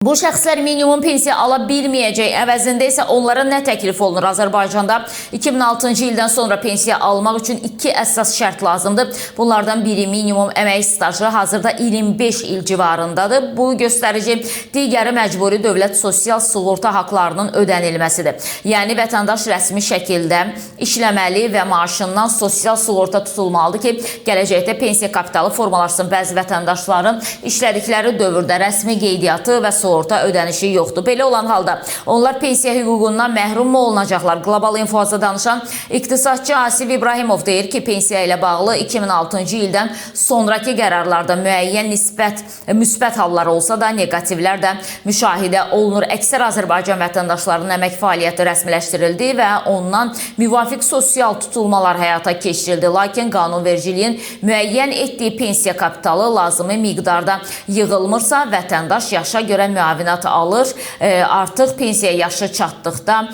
Bu şəxslər minimum pensiya ala bilməyəcək, əvəzində isə onlara nə təklif olunur? Azərbaycanda 2006-cı ildən sonra pensiya almaq üçün 2 əsas şərt lazımdır. Bunlardan biri minimum əmək stajı, hazırda 25 il civarındadır. Bu göstərici digəri məcburi dövlət sosial sığorta haqlarının ödənilməsidir. Yəni vətəndaş rəsmi şəkildə işləməli və maaşından sosial sığorta tutulmalıdır ki, gələcəkdə pensiya kapitalı formalaşsın. Bəzi vətəndaşların işlədikləri dövrdə rəsmi qeydiyyatı və sığorta ödənişi yoxdur. Belə olan halda onlar pensiya hüququndan məhrum mu olunacaqlar? Qlobal Infoza danışan iqtisadçı Asif İbrahimov deyir ki, pensiya ilə bağlı 2006-cı ildən sonraki qərarlarda müəyyən müsbət hallar olsa da negativlər də müşahidə olunur. Əksər Azərbaycan vətəndaşlarının əmək fəaliyyəti rəsmiləşdirildi və ondan müvafiq sosial tutulmalar həyata keçirildi. Lakin qanunvericiliyin müəyyən etdiyi pensiya kapitalı lazımi miqdarda yığılmırsa, vətəndaş yaşa görə müavinət alır. Artıq pensiya yaşı çatdıqda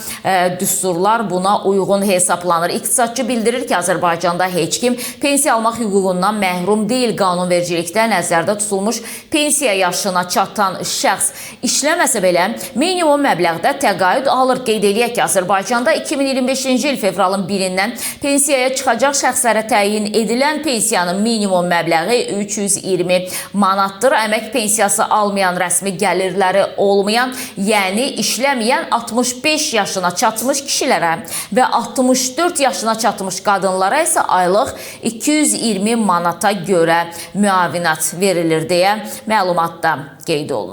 düsturlar buna uyğun hesablanır. İqtisadçı bildirir ki, Azərbaycanda heç kim pensiya almaq hüququndan məhrum deyil. Qanunvericilikdə nəzərdə tutulmuş pensiya yaşına çatan şəxs işləməsə belə minimum məbləğdə təqaüd alır. Qeyd eləyək ki, Azərbaycanda 2025-ci il fevralın 1-dən pensiyaya çıxacaq şəxslərə təyin edilən pensiyanın minimum məbləği 320 manatdır. Əmək pensiyası almayan, rəsmi gəlirləri olmayan, yəni işləməyən 65 yaşına çatmış kişilərə və 64 yaşına çatmış qadınlara isə aylıq 220 manata görə müavinət verilir deyə məlumatda qeyd olunur.